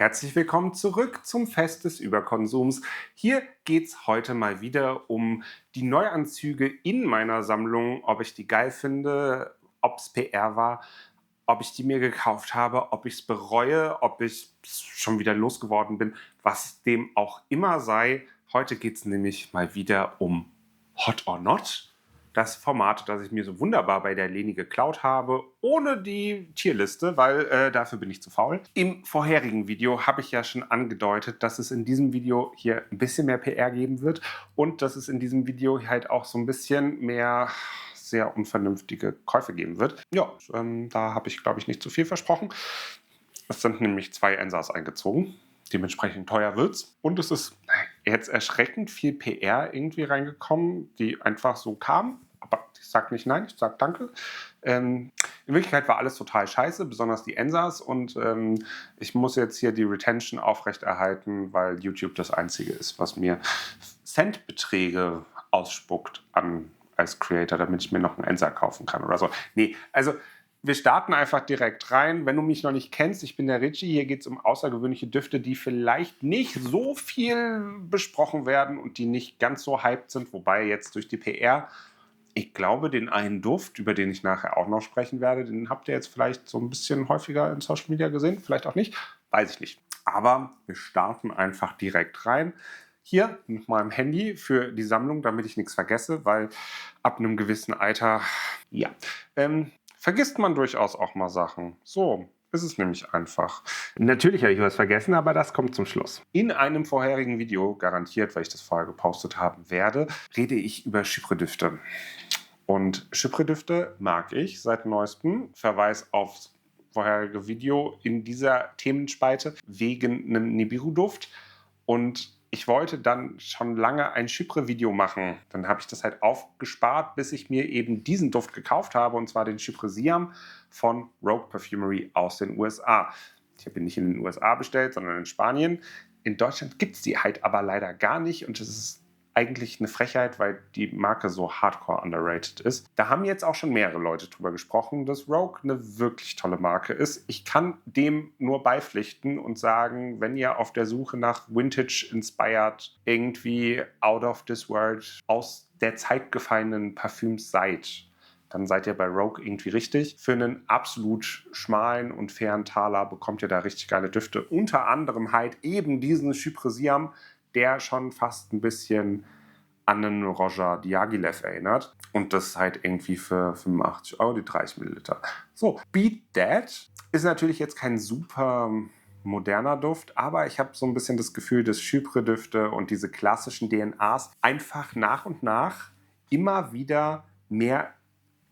Herzlich willkommen zurück zum Fest des Überkonsums. Hier geht es heute mal wieder um die Neuanzüge in meiner Sammlung, ob ich die geil finde, ob es PR war, ob ich die mir gekauft habe, ob ich es bereue, ob ich schon wieder losgeworden bin, was dem auch immer sei. Heute geht es nämlich mal wieder um Hot or Not. Das Format, das ich mir so wunderbar bei der Leni geklaut habe, ohne die Tierliste, weil dafür bin ich zu faul. Im vorherigen Video habe ich ja schon angedeutet, dass es in diesem Video hier ein bisschen mehr PR geben wird und dass es in diesem Video halt auch so ein bisschen mehr sehr unvernünftige Käufe geben wird. Ja, da habe ich, glaube ich, nicht zu viel versprochen. Es sind nämlich 2 Ensas eingezogen. Dementsprechend teuer wird's. Und es ist jetzt erschreckend viel PR irgendwie reingekommen, die einfach so kam. Aber ich sag nicht nein, ich sag danke. In Wirklichkeit war alles total scheiße, besonders die Ensas. Und ich muss jetzt hier die Retention aufrechterhalten, weil YouTube das Einzige ist, was mir Centbeträge ausspuckt als Creator, damit ich mir noch einen Ensa kaufen kann oder so. Nee, also wir starten einfach direkt rein. Wenn du mich noch nicht kennst, ich bin der Richie. Hier geht es um außergewöhnliche Düfte, die vielleicht nicht so viel besprochen werden und die nicht ganz so hyped sind. Wobei jetzt durch die PR, ich glaube, den einen Duft, über den ich nachher auch noch sprechen werde, den habt ihr jetzt vielleicht so ein bisschen häufiger in Social Media gesehen. Vielleicht auch nicht, weiß ich nicht. Aber wir starten einfach direkt rein. Hier mit meinem Handy für die Sammlung, damit ich nichts vergesse, weil ab einem gewissen Alter, ja, vergisst man durchaus auch mal Sachen. So ist es nämlich einfach. Natürlich habe ich was vergessen, aber das kommt zum Schluss. In einem vorherigen Video, garantiert, weil ich das vorher gepostet haben werde, rede ich über Chypre-Düfte. Und Chypre-Düfte mag ich seit neuestem. Verweis aufs vorherige Video in dieser Themenspalte wegen einem Nibiru-Duft. Und ich wollte dann schon lange ein Chypre-Video machen. Dann habe ich das halt aufgespart, bis ich mir eben diesen Duft gekauft habe, und zwar den Chypre Siam von Rogue Perfumery aus den USA. Ich habe ihn nicht in den USA bestellt, sondern in Spanien. In Deutschland gibt es die halt aber leider gar nicht und es ist eigentlich eine Frechheit, weil die Marke so hardcore underrated ist. Da haben jetzt auch schon mehrere Leute drüber gesprochen, dass Rogue eine wirklich tolle Marke ist. Ich kann dem nur beipflichten und sagen, wenn ihr auf der Suche nach Vintage-inspired, irgendwie out of this world, aus der Zeit gefallenen Parfüms seid, dann seid ihr bei Rogue irgendwie richtig. Für einen absolut schmalen und fairen Taler bekommt ihr da richtig geile Düfte. Unter anderem halt eben diesen Chypre Siam, der schon fast ein bisschen an einen Roger Diaghilev erinnert. Und das halt irgendwie für 85 € die 30 Milliliter. So, Beat That ist natürlich jetzt kein super moderner Duft, aber ich habe so ein bisschen das Gefühl, dass Chypre-Düfte und diese klassischen DNAs einfach nach und nach immer wieder mehr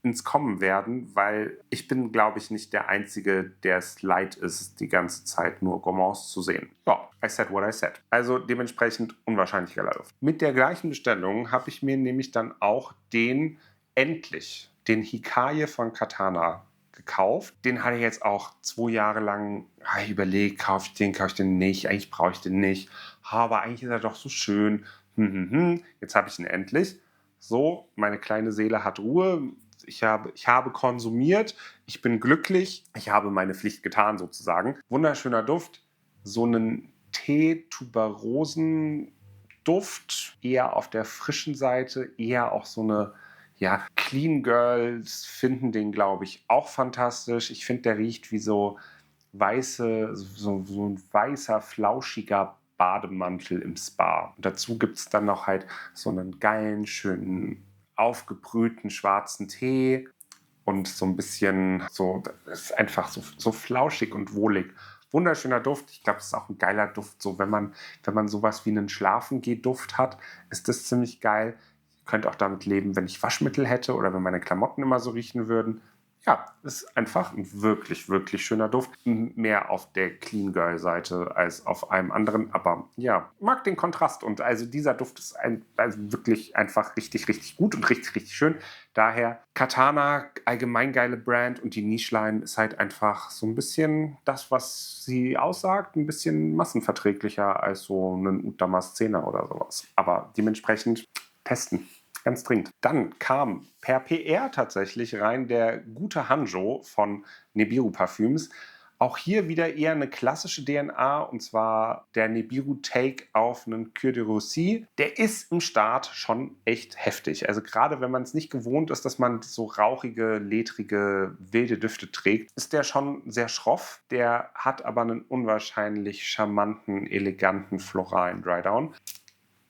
ins Kommen werden, weil ich bin, glaube ich, nicht der Einzige, der es leid ist, die ganze Zeit nur Gourmands zu sehen. Ja, I said what I said. Also dementsprechend unwahrscheinlich geiler Duft. Mit der gleichen Bestellung habe ich mir nämlich dann auch den Hikaye von Katana gekauft. Den hatte ich jetzt auch 2 Jahre lang überlegt, kaufe ich den nicht, eigentlich brauche ich den nicht. Aber eigentlich ist er doch so schön. Jetzt habe ich ihn endlich. So, meine kleine Seele hat Ruhe. Ich habe konsumiert, ich bin glücklich, ich habe meine Pflicht getan sozusagen. Wunderschöner Duft, so einen Tee-Tuberosen-Duft, eher auf der frischen Seite, eher auch so eine, ja, Clean Girls finden den, glaube ich, auch fantastisch. Ich finde, der riecht wie so ein weißer, flauschiger Bademantel im Spa. Und dazu gibt es dann noch halt so einen geilen, schönen aufgebrühten schwarzen Tee und so ein bisschen so, das ist einfach so flauschig und wohlig. Wunderschöner Duft. Ich glaube, es ist auch ein geiler Duft. So, wenn man sowas wie einen Schlafengeh-Duft hat, ist das ziemlich geil. Ich könnte auch damit leben, wenn ich Waschmittel hätte oder wenn meine Klamotten immer so riechen würden. Ja, ist einfach ein wirklich, wirklich schöner Duft. Mehr auf der Clean Girl-Seite als auf einem anderen. Aber ja, mag den Kontrast. Und also dieser Duft ist also wirklich einfach richtig, richtig gut und richtig, richtig schön. Daher Katana, allgemein geile Brand. Und die Niche-Line ist halt einfach so ein bisschen das, was sie aussagt. Ein bisschen massenverträglicher als so ein Oud Damascener oder sowas. Aber dementsprechend testen. Ganz dringend. Dann kam per PR tatsächlich rein der gute Hanjo von Nibiru Parfüms. Auch hier wieder eher eine klassische DNA, und zwar der Nibiru Take auf einen Cœur de Rosy. Der ist im Start schon echt heftig. Also gerade wenn man es nicht gewohnt ist, dass man so rauchige, ledrige, wilde Düfte trägt, ist der schon sehr schroff. Der hat aber einen unwahrscheinlich charmanten, eleganten, floralen Drydown.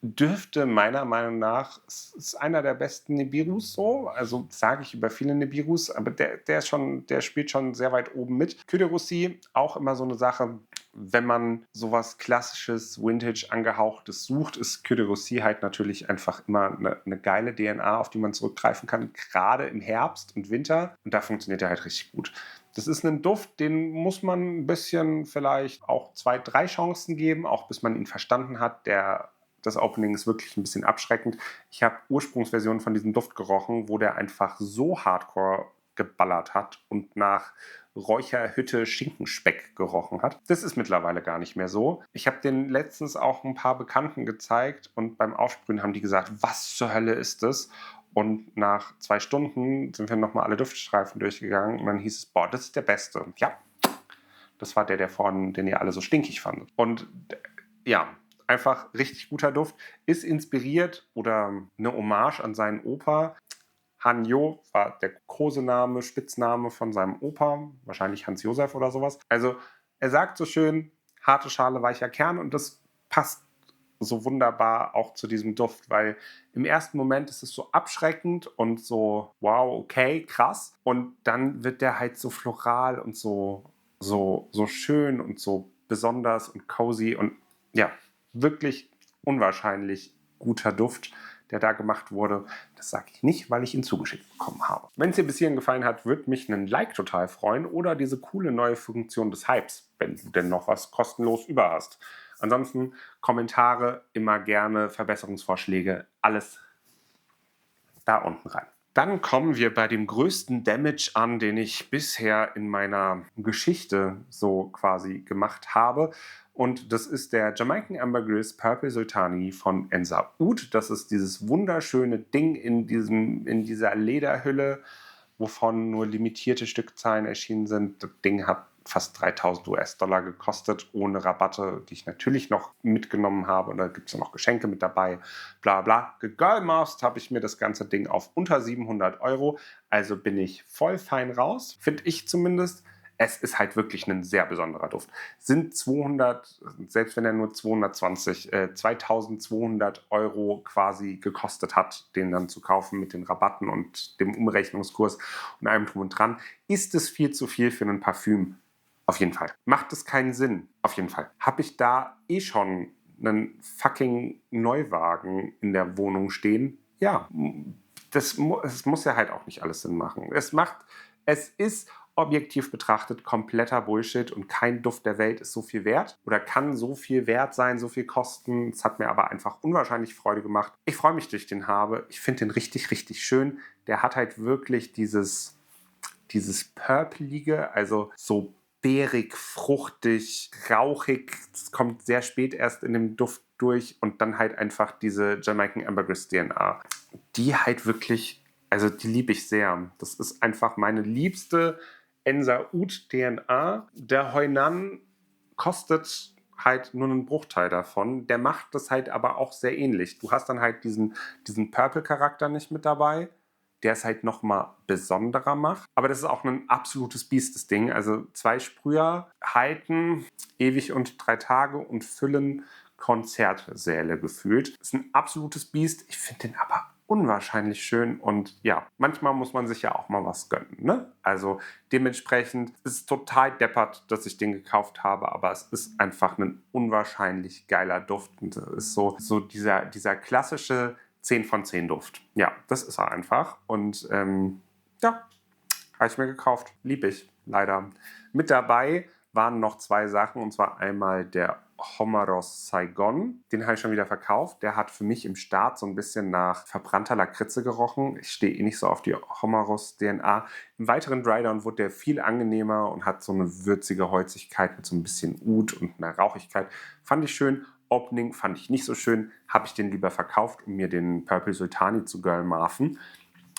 Dürfte meiner Meinung nach, ist einer der besten Nibirus so. Also sage ich über viele Nibirus, aber der spielt schon sehr weit oben mit. Cœur de Rosy, auch immer so eine Sache, wenn man sowas klassisches, Vintage angehauchtes sucht, ist Cœur de Rosy halt natürlich einfach immer eine geile DNA, auf die man zurückgreifen kann, gerade im Herbst und Winter. Und da funktioniert er halt richtig gut. Das ist ein Duft, den muss man ein bisschen vielleicht auch 2, 3 Chancen geben, auch bis man ihn verstanden hat. Das Opening ist wirklich ein bisschen abschreckend. Ich habe Ursprungsversionen von diesem Duft gerochen, wo der einfach so hardcore geballert hat und nach Räucherhütte Schinkenspeck gerochen hat. Das ist mittlerweile gar nicht mehr so. Ich habe den letztens auch ein paar Bekannten gezeigt und beim Aufsprühen haben die gesagt, was zur Hölle ist das? Und nach 2 Stunden sind wir nochmal alle Duftstreifen durchgegangen und dann hieß es, boah, das ist der Beste. Ja, das war der vorne, den ihr alle so stinkig fandet. Und ja, einfach richtig guter Duft. Ist inspiriert oder eine Hommage an seinen Opa. Hanjo war der Kosename, Spitzname von seinem Opa, wahrscheinlich Hans Josef oder sowas. Also er sagt so schön, harte Schale, weicher Kern, und das passt so wunderbar auch zu diesem Duft, weil im ersten Moment ist es so abschreckend und so, wow, okay, krass. Und dann wird der halt so floral und so schön und so besonders und cozy und ja, wirklich unwahrscheinlich guter Duft, der da gemacht wurde. Das sage ich nicht, weil ich ihn zugeschickt bekommen habe. Wenn es dir bis hierhin gefallen hat, würde mich ein Like total freuen oder diese coole neue Funktion des Hypes, wenn du denn noch was kostenlos über hast. Ansonsten Kommentare immer gerne, Verbesserungsvorschläge, alles da unten rein. Dann kommen wir bei dem größten Damage an, den ich bisher in meiner Geschichte so quasi gemacht habe. Und das ist der Jamaican Ambergris Purple Sultani von Enza Oud. Das ist dieses wunderschöne Ding in dieser Lederhülle, wovon nur limitierte Stückzahlen erschienen sind. Das Ding hat fast 3.000 US-Dollar gekostet, ohne Rabatte, die ich natürlich noch mitgenommen habe. Und da gibt es noch Geschenke mit dabei, bla bla. Gegirlmaust habe ich mir das ganze Ding auf unter 700 Euro. Also bin ich voll fein raus, finde ich zumindest. Es ist halt wirklich ein sehr besonderer Duft. Sind 200, selbst wenn er nur 2.200 Euro quasi gekostet hat, den dann zu kaufen mit den Rabatten und dem Umrechnungskurs und allem drum und dran, ist es viel zu viel für ein Parfüm. Auf jeden Fall. Macht es keinen Sinn? Auf jeden Fall. Habe ich da schon einen fucking Neuwagen in der Wohnung stehen? Ja, das muss ja halt auch nicht alles Sinn machen. Es ist objektiv betrachtet kompletter Bullshit und kein Duft der Welt ist so viel wert oder kann so viel wert sein, so viel kosten. Es hat mir aber einfach unwahrscheinlich Freude gemacht. Ich freue mich, dass ich den habe. Ich finde den richtig, richtig schön. Der hat halt wirklich dieses Purpelige, also so beerig, fruchtig, rauchig. Das kommt sehr spät erst in dem Duft durch und dann halt einfach diese Jamaican Ambergris DNA. Die halt wirklich, also die liebe ich sehr. Das ist einfach meine liebste Enza Oud DNA. Der Heunan kostet halt nur einen Bruchteil davon. Der macht das halt aber auch sehr ähnlich. Du hast dann halt diesen Purple-Charakter nicht mit dabei, der es halt nochmal besonderer macht. Aber das ist auch ein absolutes Biest, das Ding. Also 2 Sprüher halten ewig und 3 Tage und füllen Konzertsäle gefühlt. Das ist ein absolutes Biest. Ich finde den aber unwahrscheinlich schön und ja, manchmal muss man sich ja auch mal was gönnen, ne? Also dementsprechend ist es total deppert, dass ich den gekauft habe, aber es ist einfach ein unwahrscheinlich geiler Duft und es ist so dieser klassische 10 von 10 Duft. Ja, das ist er einfach. Und ja, habe ich mir gekauft. Lieb ich, leider. Mit dabei waren noch 2 Sachen, und zwar einmal der Homaros Saigon. Den habe ich schon wieder verkauft. Der hat für mich im Start so ein bisschen nach verbrannter Lakritze gerochen. Ich stehe eh nicht so auf die Homaros DNA. Im weiteren Drydown wurde der viel angenehmer und hat so eine würzige Holzigkeit mit so ein bisschen Oud und einer Rauchigkeit. Fand ich schön. Opening fand ich nicht so schön. Habe ich den lieber verkauft, um mir den Purple Sultani zu girlmarfen.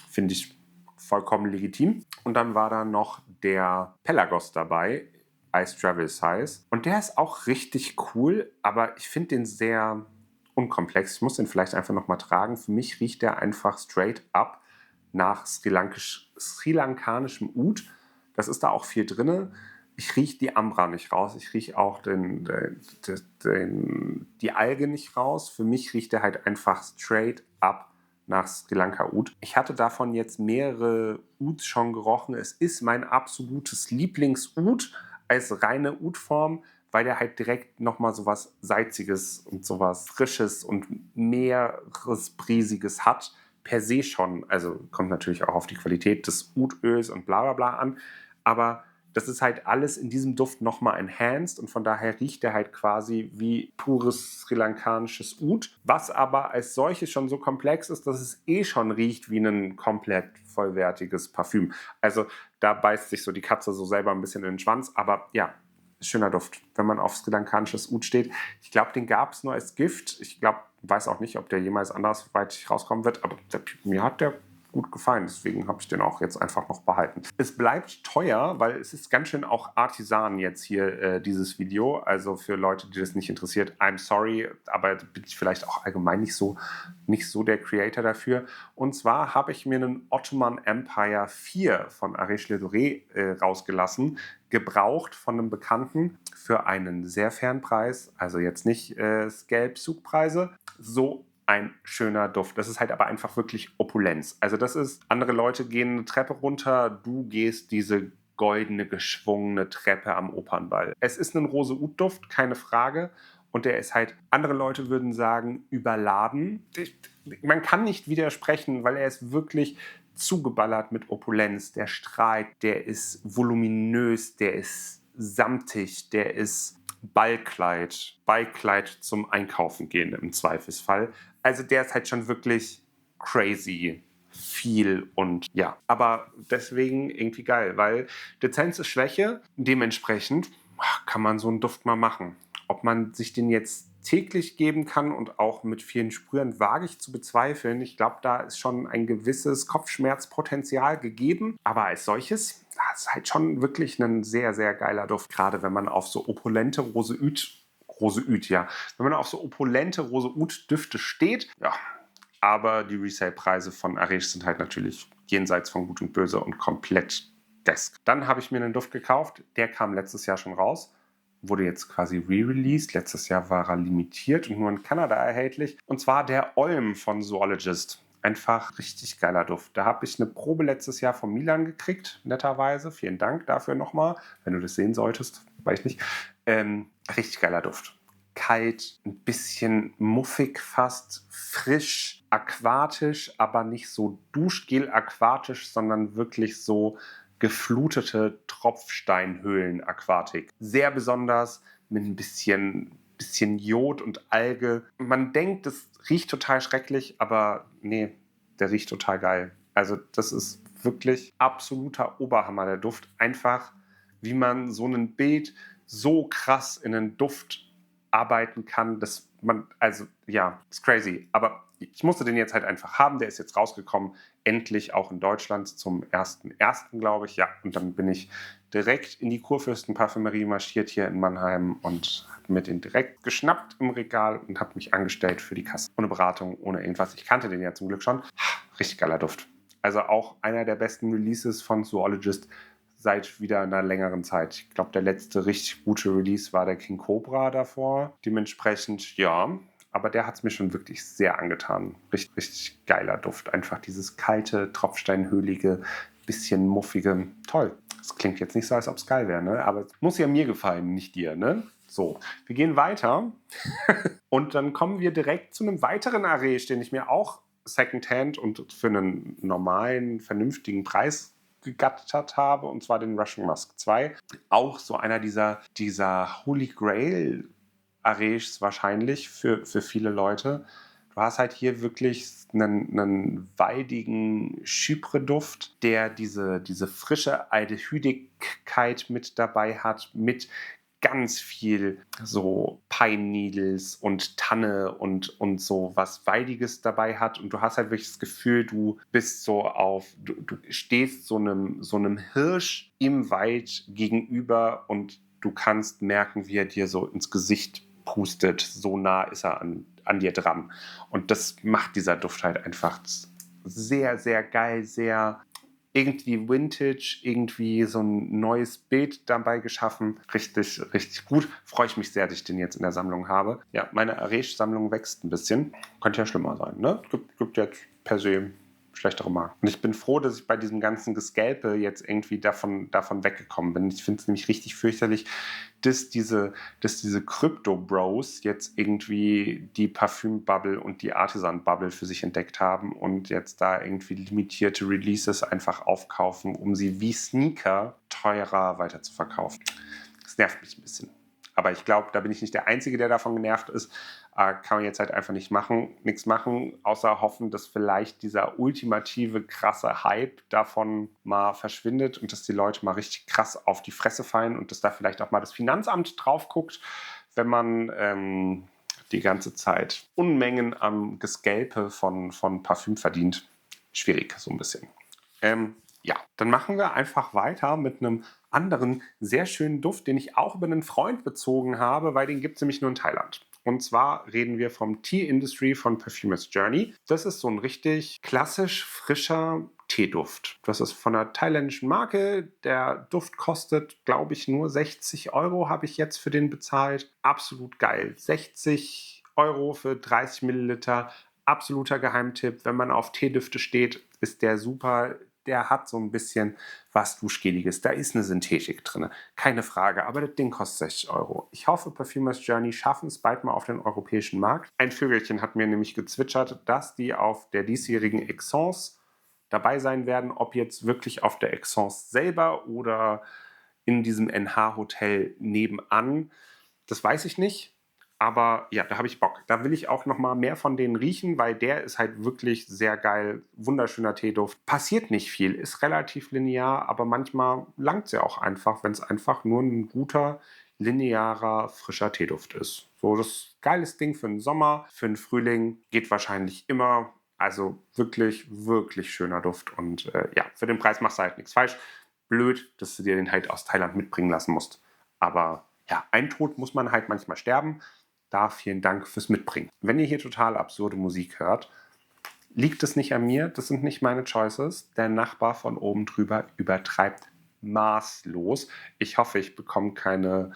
Finde ich vollkommen legitim. Und dann war da noch der Pelagos dabei Ice Travel Size. Und der ist auch richtig cool, aber ich finde den sehr unkomplex. Ich muss den vielleicht einfach nochmal tragen. Für mich riecht der einfach straight up nach Sri Lankanischem Oud. Das ist da auch viel drin. Ich rieche die Ambra nicht raus. Ich rieche auch die Alge nicht raus. Für mich riecht der halt einfach straight up nach Sri Lanka Oud. Ich hatte davon jetzt mehrere Ouds schon gerochen. Es ist mein absolutes Lieblings-Oud als reine Oud-Form, weil der halt direkt nochmal sowas Salziges und sowas Frisches und Meeresbriesiges hat. Per se schon. Also kommt natürlich auch auf die Qualität des Oudöls und bla bla bla an. Aber das ist halt alles in diesem Duft nochmal enhanced und von daher riecht der halt quasi wie pures sri lankanisches Oud, was aber als solches schon so komplex ist, dass es schon riecht wie ein komplett vollwertiges Parfüm. Also da beißt sich so die Katze so selber ein bisschen in den Schwanz, aber ja, schöner Duft, wenn man auf sri lankanisches Oud steht. Ich glaube, den gab es nur als Gift. Ich glaube, weiß auch nicht, ob der jemals andersweitig rauskommen wird, aber mir hat der gut gefallen. Deswegen habe ich den auch jetzt einfach noch behalten. Es bleibt teuer, weil es ist ganz schön auch Artisan jetzt hier, dieses Video. Also für Leute, die das nicht interessiert, I'm sorry, aber bin ich vielleicht auch allgemein nicht so der Creator dafür. Und zwar habe ich mir einen Ottoman Empire 4 von Arèche Le Doré rausgelassen, gebraucht von einem Bekannten für einen sehr fairen Preis. Also jetzt nicht Scalp-Zugpreise. So ein schöner Duft. Das ist halt aber einfach wirklich Opulenz. Also das ist, andere Leute gehen eine Treppe runter, du gehst diese goldene, geschwungene Treppe am Opernball. Es ist ein Rose-Oud-Duft, keine Frage. Und der ist halt, andere Leute würden sagen, überladen. Man kann nicht widersprechen, weil er ist wirklich zugeballert mit Opulenz. Der strahlt, der ist voluminös, der ist samtig, der ist Ballkleid zum Einkaufen gehen im Zweifelsfall. Also der ist halt schon wirklich crazy viel und ja, aber deswegen irgendwie geil, weil Dezenz ist Schwäche, dementsprechend kann man so einen Duft mal machen. Ob man sich den jetzt täglich geben kann und auch mit vielen Sprühen, wage ich zu bezweifeln. Ich glaube, da ist schon ein gewisses Kopfschmerzpotenzial gegeben, aber als solches, das ist halt schon wirklich ein sehr, sehr geiler Duft, gerade wenn man auf so opulente Rose-Oud, ja. Wenn man auf so opulente Rose-Oud-Düfte steht, ja. Aber die Resale-Preise von Arèche sind halt natürlich jenseits von Gut und Böse und komplett desk. Dann habe ich mir einen Duft gekauft, der kam letztes Jahr schon raus, wurde jetzt quasi re-released. Letztes Jahr war er limitiert und nur in Kanada erhältlich. Und zwar der Olm von Zoologist. Einfach richtig geiler Duft. Da habe ich eine Probe letztes Jahr von Milan gekriegt, netterweise. Vielen Dank dafür nochmal, wenn du das sehen solltest, weiß ich nicht. Richtig geiler Duft. Kalt, ein bisschen muffig fast, frisch, aquatisch, aber nicht so Duschgel-aquatisch, sondern wirklich so geflutete Tropfsteinhöhlen-Aquatik. Sehr besonders mit ein bisschen Jod und Alge. Man denkt, das riecht total schrecklich, aber nee, der riecht total geil. Also das ist wirklich absoluter Oberhammer, der Duft. Einfach, wie man so ein Bild so krass in einen Duft arbeiten kann, dass man, also ja, ist crazy. Aber ich musste den jetzt halt einfach haben, der ist jetzt rausgekommen, endlich auch in Deutschland zum 1.1., glaube ich. Ja, und dann bin ich direkt in die Kurfürstenparfümerie marschiert hier in Mannheim und habe mir den direkt geschnappt im Regal und habe mich angestellt für die Kasse. Ohne Beratung, ohne irgendwas. Ich kannte den ja zum Glück schon. Richtig geiler Duft. Also auch einer der besten Releases von Zoologist seit wieder einer längeren Zeit. Ich glaube, der letzte richtig gute Release war der King Cobra davor. Dementsprechend, ja, aber der hat es mir schon wirklich sehr angetan. Richtig, richtig geiler Duft. Einfach dieses kalte, tropfsteinhöhlige, bisschen muffige. Toll. Das klingt jetzt nicht so, als ob es geil wäre, ne? Aber es muss ja mir gefallen, nicht dir, ne? So, wir gehen weiter und dann kommen wir direkt zu einem weiteren Arèche, den ich mir auch Secondhand und für einen normalen, vernünftigen Preis gegattert habe, und zwar den Russian Musk 2. Auch so einer dieser Holy Grail Arèches wahrscheinlich für viele Leute. Du hast halt hier wirklich einen waldigen Chypre-Duft, der diese frische Aldehydigkeit mit dabei hat, mit ganz viel so Pine Needles und Tanne und so was Waldiges dabei hat. Und du hast halt wirklich das Gefühl, du bist so du stehst so einem Hirsch im Wald gegenüber und du kannst merken, wie er dir so ins Gesicht pustet. So nah ist er an dir dran. Und das macht dieser Duft halt einfach sehr, sehr geil, sehr irgendwie Vintage, irgendwie so ein neues Bild dabei geschaffen. Richtig, richtig gut. Freue ich mich sehr, dass ich den jetzt in der Sammlung habe. Ja, meine Arèche-Sammlung wächst ein bisschen. Könnte ja schlimmer sein, ne? Gibt jetzt per se schlechtere Marken. Und ich bin froh, dass ich bei diesem ganzen Gescalpe jetzt irgendwie davon weggekommen bin. Ich finde es nämlich richtig fürchterlich, dass diese Crypto-Bros jetzt irgendwie die Parfüm-Bubble und die Artisan-Bubble für sich entdeckt haben und jetzt da irgendwie limitierte Releases einfach aufkaufen, um sie wie Sneaker teurer weiter zu verkaufen. Das nervt mich ein bisschen. Aber ich glaube, da bin ich nicht der Einzige, der davon genervt ist. Kann man jetzt halt einfach nichts machen, außer hoffen, dass vielleicht dieser ultimative, krasse Hype davon mal verschwindet und dass die Leute mal richtig krass auf die Fresse fallen und dass da vielleicht auch mal das Finanzamt drauf guckt, wenn man die ganze Zeit Unmengen am Gescalpe von Parfüm verdient. Schwierig, so ein bisschen. Ja, dann machen wir einfach weiter mit einem anderen sehr schönen Duft, den ich auch über einen Freund bezogen habe, weil den gibt es nämlich nur in Thailand. Und zwar reden wir vom Tea Industry von Perfumer's Journey. Das ist so ein richtig klassisch frischer Teeduft. Das ist von einer thailändischen Marke. Der Duft kostet, glaube ich, nur 60 Euro, habe ich jetzt für den bezahlt. Absolut geil. 60 Euro für 30 Milliliter. Absoluter Geheimtipp. Wenn man auf Teedüfte steht, ist der super. Der hat so ein bisschen was Duschgeliges. Da ist eine Synthetik drin, keine Frage. Aber das Ding kostet 60 Euro. Ich hoffe, Perfumer's Journey schaffen es bald mal auf den europäischen Markt. Ein Vögelchen hat mir nämlich gezwitschert, dass die auf der diesjährigen Aix-en-Provence dabei sein werden. Ob jetzt wirklich auf der Aix-en-Provence selber oder in diesem NH-Hotel nebenan, das weiß ich nicht. Aber ja, da habe ich Bock. Da will ich auch noch mal mehr von denen riechen, weil der ist halt wirklich sehr geil. Wunderschöner Teeduft. Passiert nicht viel, ist relativ linear, aber manchmal langt es ja auch einfach, wenn es einfach nur ein guter, linearer, frischer Teeduft ist. So, das ist ein geiles Ding für den Sommer, für den Frühling. Geht wahrscheinlich immer. Also wirklich, wirklich schöner Duft. Und ja, für den Preis machst du halt nichts falsch. Blöd, dass du dir den halt aus Thailand mitbringen lassen musst. Aber ja, ein Tod muss man halt manchmal sterben. Da vielen Dank fürs Mitbringen. Wenn ihr hier total absurde Musik hört, liegt es nicht an mir, das sind nicht meine Choices. Der Nachbar von oben drüber übertreibt maßlos. Ich hoffe, ich bekomme keine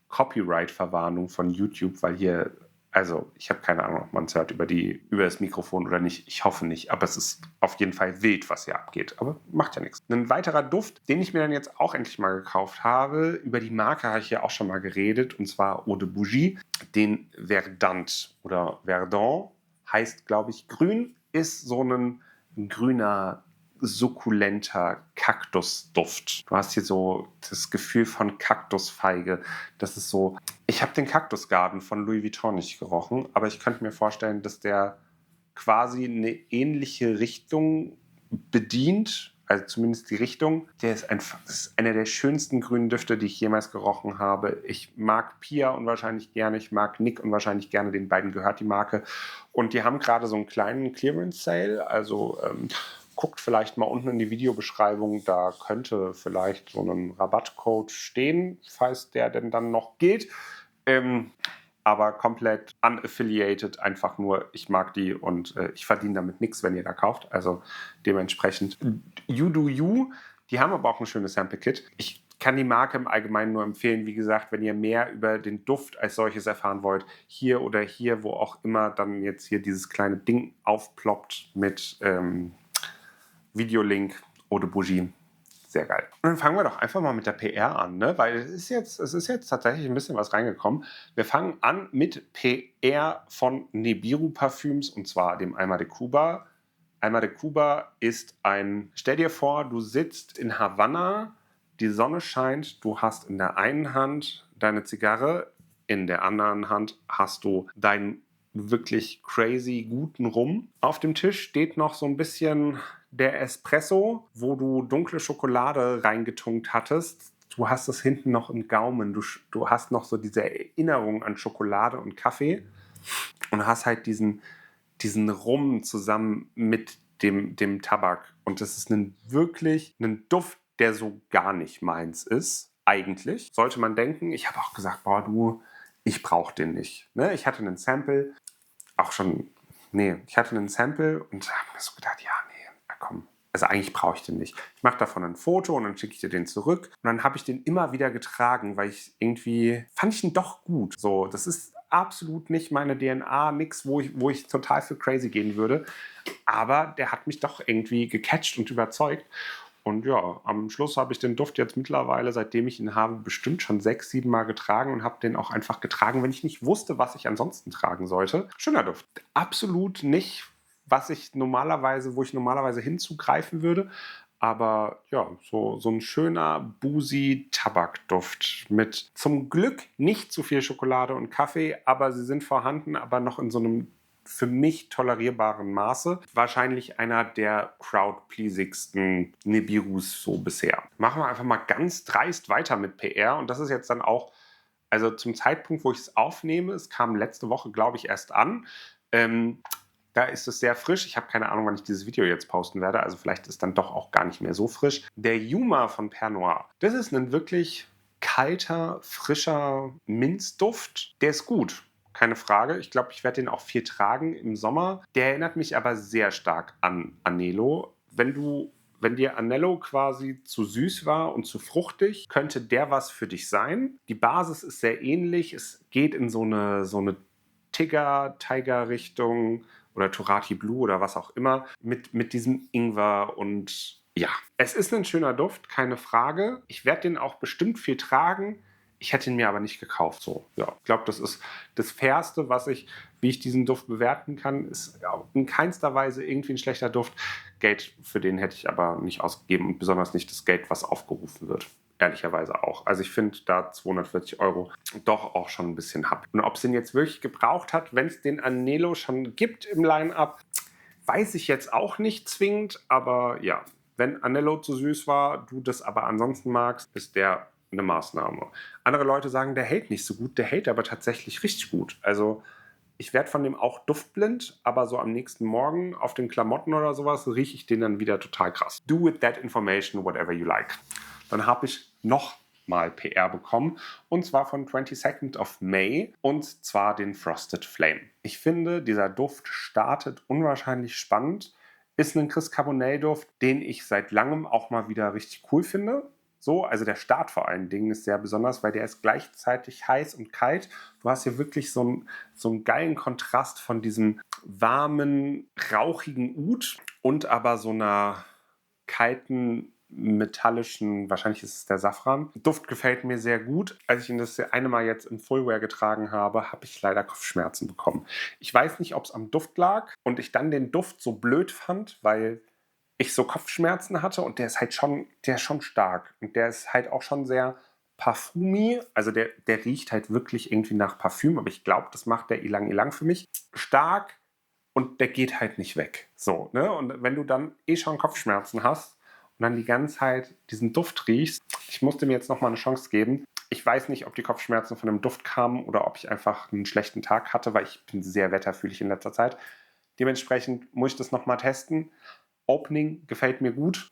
Copyright-Verwarnung von YouTube, weil hier, also ich habe keine Ahnung, ob man es hört über das Mikrofon oder nicht. Ich hoffe nicht, aber es ist auf jeden Fall wild, was hier abgeht. Aber macht ja nichts. Ein weiterer Duft, den ich mir dann jetzt auch endlich mal gekauft habe, über die Marke habe ich ja auch schon mal geredet, und zwar Eau de Bougie, den Verdant oder Verdant, heißt, glaube ich, grün, ist so ein grüner, sukkulenter Kaktusduft. Du hast hier so das Gefühl von Kaktusfeige. Das ist so. Ich habe den Kaktusgarten von Louis Vuitton nicht gerochen, aber ich könnte mir vorstellen, dass der quasi eine ähnliche Richtung bedient. Also zumindest die Richtung. Der ist einfach, das ist einer der schönsten grünen Düfte, die ich jemals gerochen habe. Ich mag Pia unwahrscheinlich gerne, ich mag Nick unwahrscheinlich gerne, den beiden gehört die Marke. Und die haben gerade so einen kleinen Clearance-Sale, also guckt vielleicht mal unten in die Videobeschreibung, da könnte vielleicht so ein Rabattcode stehen, falls der denn dann noch gilt. Aber komplett unaffiliated, einfach nur, ich mag die und ich verdiene damit nichts, wenn ihr da kauft. Also dementsprechend, you do you. Die haben aber auch ein schönes Sample-Kit. Ich kann die Marke im Allgemeinen nur empfehlen. Wie gesagt, wenn ihr mehr über den Duft als solches erfahren wollt, hier oder hier, wo auch immer dann jetzt hier dieses kleine Ding aufploppt mit Videolink Eau de Bougie. Sehr geil. Und dann fangen wir doch einfach mal mit der PR an, ne? Weil es ist jetzt tatsächlich ein bisschen was reingekommen. Wir fangen an mit PR von Nibiru Parfüms, und zwar dem Alma de Cuba. Alma de Cuba ist stell dir vor, du sitzt in Havanna, die Sonne scheint, du hast in der einen Hand deine Zigarre, in der anderen Hand hast du deinen wirklich crazy guten Rum. Auf dem Tisch steht noch so ein bisschen der Espresso, wo du dunkle Schokolade reingetunkt hattest. Du hast es hinten noch im Gaumen. Du hast noch so diese Erinnerung an Schokolade und Kaffee und hast halt diesen Rum zusammen mit dem Tabak. Und das ist wirklich ein Duft, der so gar nicht meins ist. eigentlich. Sollte man denken. Ich habe auch gesagt, boah, du, ich brauche den nicht. Ne? Ich hatte einen Sample, ich hatte einen Sample und habe mir so gedacht, ja, nee, komm. Also eigentlich brauche ich den nicht. Ich mache davon ein Foto und dann schicke ich dir den zurück. Und dann habe ich den immer wieder getragen, weil fand ich ihn doch gut. So, das ist absolut nicht meine DNA, nix, wo ich total für crazy gehen würde. Aber der hat mich doch irgendwie gecatcht und überzeugt. Und ja, am Schluss habe ich den Duft jetzt mittlerweile, seitdem ich ihn habe, bestimmt schon 6, 7 Mal getragen und habe den auch einfach getragen, wenn ich nicht wusste, was ich ansonsten tragen sollte. Schöner Duft. Absolut nicht, wo ich normalerweise hinzugreifen würde. Aber ja, so ein schöner, boozy Tabakduft mit zum Glück nicht zu viel Schokolade und Kaffee, aber sie sind vorhanden, aber noch in so einem für mich tolerierbaren Maße. Wahrscheinlich einer der crowd-pleasigsten Nibirus so bisher. Machen wir einfach mal ganz dreist weiter mit PR und das ist jetzt dann auch, also zum Zeitpunkt, wo ich es aufnehme, es kam letzte Woche, glaube ich, erst an. Da ist es sehr frisch. Ich habe keine Ahnung, wann ich dieses Video jetzt posten werde. Also vielleicht ist es dann doch auch gar nicht mehr so frisch. Der Yuma von Père Noir. Das ist ein wirklich kalter, frischer Minzduft. Der ist gut. Keine Frage. Ich glaube, ich werde den auch viel tragen im Sommer. Der erinnert mich aber sehr stark an Anello. Wenn dir Anello quasi zu süß war und zu fruchtig, könnte der was für dich sein. Die Basis ist sehr ähnlich. Es geht in so eine Tiger-Richtung oder Turati Blue oder was auch immer mit diesem Ingwer und ja, es ist ein schöner Duft, keine Frage. Ich werde den auch bestimmt viel tragen. Ich hätte ihn mir aber nicht gekauft. So, ja, ich glaube, das ist das Fairste, wie ich diesen Duft bewerten kann. Ist in keinster Weise irgendwie ein schlechter Duft. Geld für den hätte ich aber nicht ausgegeben und besonders nicht das Geld, was aufgerufen wird. Ehrlicherweise auch. Also ich finde da 240 € doch auch schon ein bisschen happig. Und ob es den jetzt wirklich gebraucht hat, wenn es den Anello schon gibt im Line-Up, weiß ich jetzt auch nicht zwingend. Aber ja, wenn Anello zu süß war, du das aber ansonsten magst, ist der eine Maßnahme. Andere Leute sagen, der hält nicht so gut, der hält aber tatsächlich richtig gut. Also ich werde von dem auch duftblind, aber so am nächsten Morgen auf den Klamotten oder sowas rieche ich den dann wieder total krass. Do with that information whatever you like. Dann habe ich noch mal PR bekommen und zwar von 22nd of May und zwar den Frosted Flame. Ich finde, dieser Duft startet unwahrscheinlich spannend. Ist ein Chris Carbonell-Duft, den ich seit langem auch mal wieder richtig cool finde. So, also der Start vor allen Dingen ist sehr besonders, weil der ist gleichzeitig heiß und kalt. Du hast hier wirklich so einen geilen Kontrast von diesem warmen, rauchigen Oud und aber so einer kalten, metallischen, wahrscheinlich ist es der Safran. Duft gefällt mir sehr gut. Als ich ihn das eine Mal jetzt im Fullwear getragen habe, habe ich leider Kopfschmerzen bekommen. Ich weiß nicht, ob es am Duft lag und ich dann den Duft so blöd fand, weil ich so Kopfschmerzen hatte und der ist schon stark und der ist halt auch schon sehr parfumi, also der riecht halt wirklich irgendwie nach Parfüm, aber ich glaube, das macht der Ylang Ylang für mich. Stark und der geht halt nicht weg. So, ne? Und wenn du dann schon Kopfschmerzen hast und dann die ganze Zeit diesen Duft riechst, ich musste mir jetzt nochmal eine Chance geben. Ich weiß nicht, ob die Kopfschmerzen von dem Duft kamen oder ob ich einfach einen schlechten Tag hatte, weil ich bin sehr wetterfühlig in letzter Zeit. Dementsprechend muss ich das nochmal testen. Opening gefällt mir gut.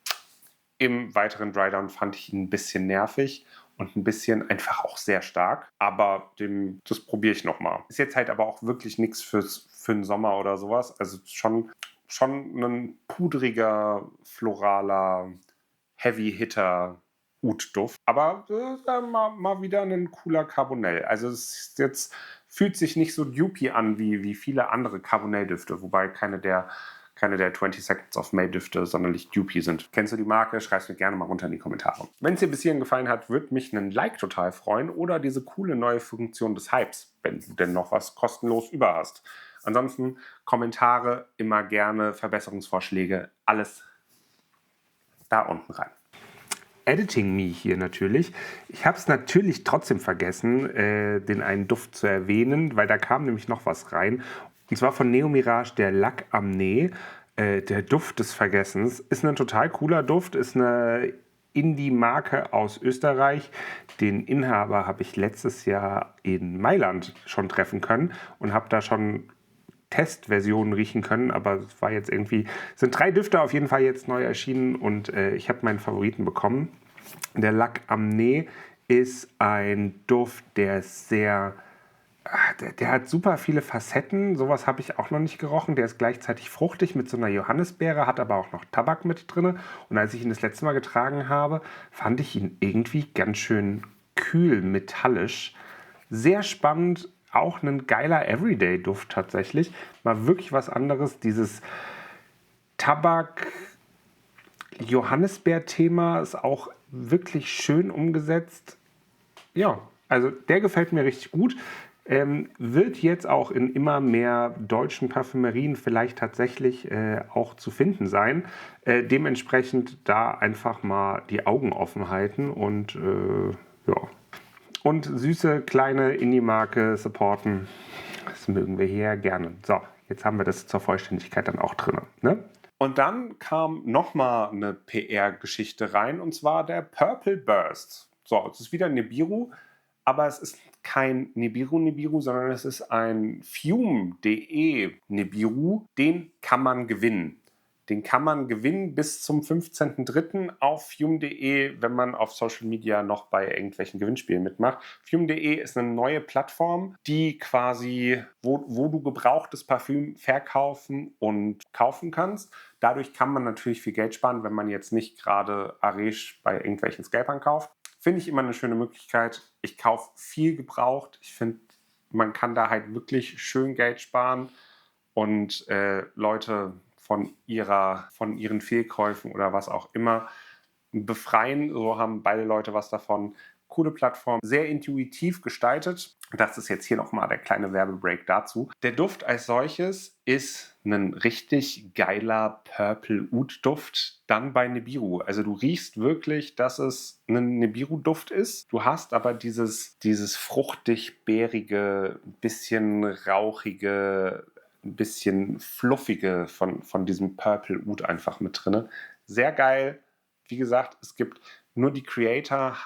Im weiteren Drydown fand ich ihn ein bisschen nervig und ein bisschen einfach auch sehr stark. Aber das probiere ich nochmal. Ist jetzt halt aber auch wirklich nichts für den Sommer oder sowas. Also schon ein pudriger, floraler, Heavy-Hitter Oud-Duft. Aber mal wieder ein cooler Carbonell. Also fühlt sich nicht so dupey an wie viele andere Carbonell-Düfte, wobei keine der 20 Seconds of May Düfte sonderlich dupey sind. Kennst du die Marke? Schreib's mir gerne mal runter in die Kommentare. Wenn es dir bis hierhin gefallen hat, würde mich ein Like total freuen oder diese coole neue Funktion des Hypes, wenn du denn noch was kostenlos über hast. Ansonsten Kommentare immer gerne, Verbesserungsvorschläge, alles da unten rein. Editing Me hier natürlich. Ich habe es natürlich trotzdem vergessen, den einen Duft zu erwähnen, weil da kam nämlich noch was rein. Und zwar von Neo Mirage, der Lac Amné, der Duft des Vergessens. Ist ein total cooler Duft, ist eine Indie-Marke aus Österreich. Den Inhaber habe ich letztes Jahr in Mailand schon treffen können und habe da schon Testversionen riechen können, aber es war jetzt sind 3 Düfte auf jeden Fall jetzt neu erschienen und ich habe meinen Favoriten bekommen. Der Lac Amné ist ein Duft, der ist sehr... Der hat super viele Facetten. Sowas habe ich auch noch nicht gerochen. Der ist gleichzeitig fruchtig mit so einer Johannisbeere, hat aber auch noch Tabak mit drin. Und als ich ihn das letzte Mal getragen habe, fand ich ihn irgendwie ganz schön kühl, metallisch. Sehr spannend. Auch ein geiler Everyday-Duft tatsächlich. Mal wirklich was anderes. Dieses Tabak-Johannisbeer-Thema ist auch wirklich schön umgesetzt. Ja, also der gefällt mir richtig gut. Wird jetzt auch in immer mehr deutschen Parfümerien vielleicht tatsächlich auch zu finden sein. Dementsprechend da einfach mal die Augen offen halten und ja. Und süße kleine Indie-Marke supporten, das mögen wir hier gerne. So, jetzt haben wir das zur Vollständigkeit dann auch drin. Ne? Und dann kam nochmal eine PR-Geschichte rein, und zwar der Purple Burst. So, es ist wieder Nibiru, aber es ist kein Nibiru, sondern es ist ein Fume.de Nibiru. Den kann man gewinnen. Den kann man gewinnen bis zum 15.03. auf Fume.de, wenn man auf Social Media noch bei irgendwelchen Gewinnspielen mitmacht. Fume.de ist eine neue Plattform, die quasi, wo du gebrauchtes Parfüm verkaufen und kaufen kannst. Dadurch kann man natürlich viel Geld sparen, wenn man jetzt nicht gerade Arish bei irgendwelchen Scalpern kauft. Finde ich immer eine schöne Möglichkeit. Ich kaufe viel gebraucht. Ich finde, man kann da halt wirklich schön Geld sparen und Leute von ihren Fehlkäufen oder was auch immer befreien. So haben beide Leute was davon. Coole Plattform, sehr intuitiv gestaltet. Das ist jetzt hier nochmal der kleine Werbebreak dazu. Der Duft als solches ist ein richtig geiler Purple Oud Duft dann bei Nibiru. Also du riechst wirklich, dass es ein Nibiru-Duft ist. Du hast aber dieses fruchtig-beerige, bisschen rauchige, ein bisschen fluffige von diesem Purple Oud einfach mit drin. Sehr geil. Wie gesagt, es gibt nur die Creator,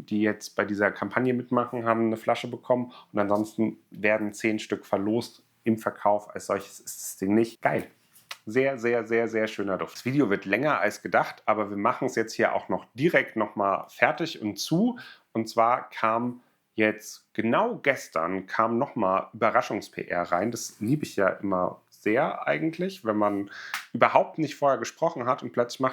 die jetzt bei dieser Kampagne mitmachen, haben eine Flasche bekommen und ansonsten werden 10 Stück verlost im Verkauf. Als solches ist das Ding nicht geil. Sehr, sehr, sehr, sehr schöner Duft. Das Video wird länger als gedacht, aber wir machen es jetzt hier auch noch direkt nochmal fertig und zu. Und zwar kam jetzt genau gestern nochmal Überraschungs-PR rein. Das liebe ich ja immer sehr eigentlich, wenn man überhaupt nicht vorher gesprochen hat und plötzlich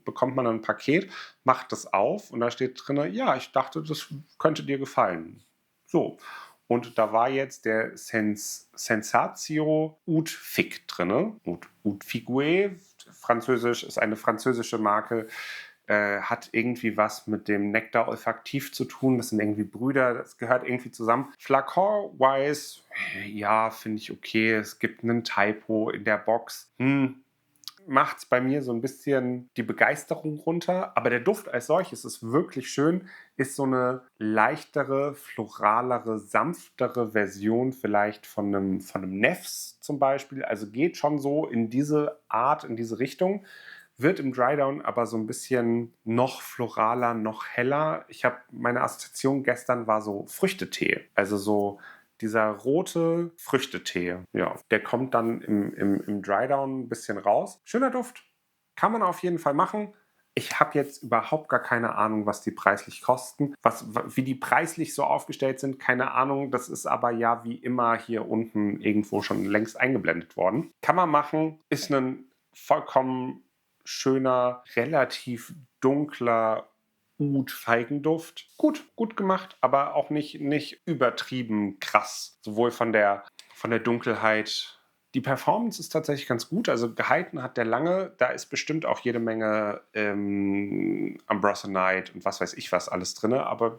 bekommt man ein Paket, macht das auf und da steht drin, ja, ich dachte, das könnte dir gefallen. So. Und da war jetzt der Sensatio Oud Fig drin. Oud Figue, französisch, ist eine französische Marke, hat irgendwie was mit dem Nektar olfaktiv zu tun. Das sind irgendwie Brüder, das gehört irgendwie zusammen. Flakon-wise, ja, finde ich okay. Es gibt einen Typo in der Box. Macht es bei mir so ein bisschen die Begeisterung runter. Aber der Duft als solches ist wirklich schön. Ist so eine leichtere, floralere, sanftere Version vielleicht von einem Nefs zum Beispiel. Also geht schon so in diese Art, in diese Richtung. Wird im Drydown aber so ein bisschen noch floraler, noch heller. Meine Assoziation gestern war so Früchtetee. Also so dieser rote Früchtetee, ja, der kommt dann im Drydown ein bisschen raus. Schöner Duft. Kann man auf jeden Fall machen. Ich habe jetzt überhaupt gar keine Ahnung, was die preislich kosten. Wie die preislich so aufgestellt sind, keine Ahnung. Das ist aber ja wie immer hier unten irgendwo schon längst eingeblendet worden. Kann man machen. Ist ein vollkommen schöner, relativ dunkler Oud-Feigenduft. Gut gemacht, aber auch nicht übertrieben krass. Sowohl von der Dunkelheit. Die Performance ist tatsächlich ganz gut. Also gehalten hat der lange. Da ist bestimmt auch jede Menge Ambrosanite und was weiß ich was alles drin. Aber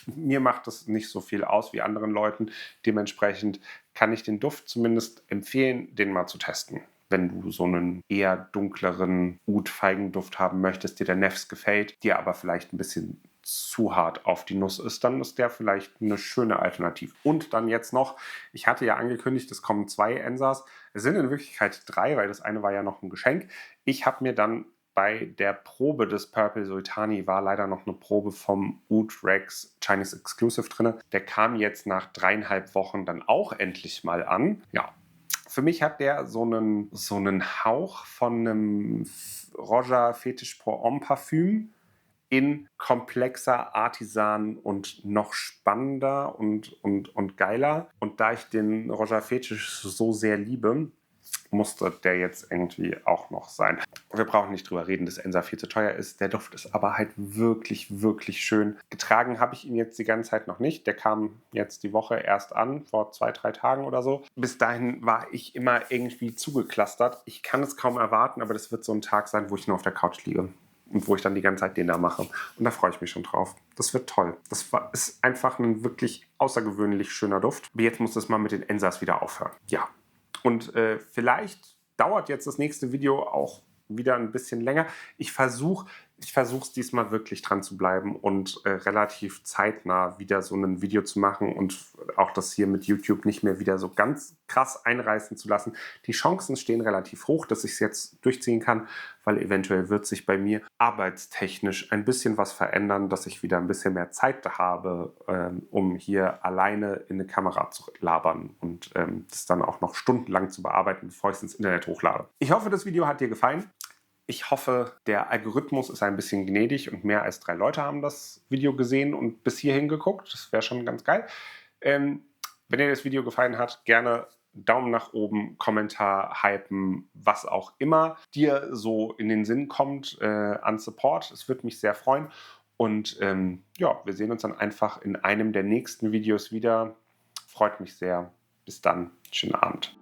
mir macht das nicht so viel aus wie anderen Leuten. Dementsprechend kann ich den Duft zumindest empfehlen, den mal zu testen. Wenn du so einen eher dunkleren Oud-Feigenduft haben möchtest, dir der Nefs gefällt, dir aber vielleicht ein bisschen zu hart auf die Nuss ist, dann ist der vielleicht eine schöne Alternative. Und dann jetzt noch, ich hatte ja angekündigt, es kommen 2 Ensas. Es sind in Wirklichkeit 3, weil das eine war ja noch ein Geschenk. Ich habe mir dann bei der Probe des Purple Sultani war leider noch eine Probe vom Oud Rex Chinese Exclusive drin. Der kam jetzt nach 3,5 Wochen dann auch endlich mal an. Ja, für mich hat der so einen Hauch von einem Roger Fetish Pour Homme Parfüm in komplexer, artisan und noch spannender und geiler. Und da ich den Roger Fetisch so sehr liebe, musste der jetzt irgendwie auch noch sein. Wir brauchen nicht drüber reden, dass Ensa viel zu teuer ist. Der Duft ist aber halt wirklich, wirklich schön. Getragen habe ich ihn jetzt die ganze Zeit noch nicht. Der kam jetzt die Woche erst an, vor 2, 3 Tagen oder so. Bis dahin war ich immer irgendwie zugeklustert. Ich kann es kaum erwarten, aber das wird so ein Tag sein, wo ich nur auf der Couch liege. Und wo ich dann die ganze Zeit den da mache. Und da freue ich mich schon drauf. Das wird toll. Ist einfach ein wirklich außergewöhnlich schöner Duft. Aber jetzt muss es mal mit den Ensas wieder aufhören. Ja. Und vielleicht dauert jetzt das nächste Video auch wieder ein bisschen länger. Ich versuche es diesmal wirklich dran zu bleiben und relativ zeitnah wieder so ein Video zu machen und auch das hier mit YouTube nicht mehr wieder so ganz krass einreißen zu lassen. Die Chancen stehen relativ hoch, dass ich es jetzt durchziehen kann, weil eventuell wird sich bei mir arbeitstechnisch ein bisschen was verändern, dass ich wieder ein bisschen mehr Zeit habe, um hier alleine in eine Kamera zu labern und das dann auch noch stundenlang zu bearbeiten, bevor ich es ins Internet hochlade. Ich hoffe, das Video hat dir gefallen. Ich hoffe, der Algorithmus ist ein bisschen gnädig und mehr als 3 Leute haben das Video gesehen und bis hierhin geguckt. Das wäre schon ganz geil. Wenn dir das Video gefallen hat, gerne Daumen nach oben, Kommentar, hypen, was auch immer dir so in den Sinn kommt an Support. Es würde mich sehr freuen. Und ja, wir sehen uns dann einfach in einem der nächsten Videos wieder. Freut mich sehr. Bis dann. Schönen Abend.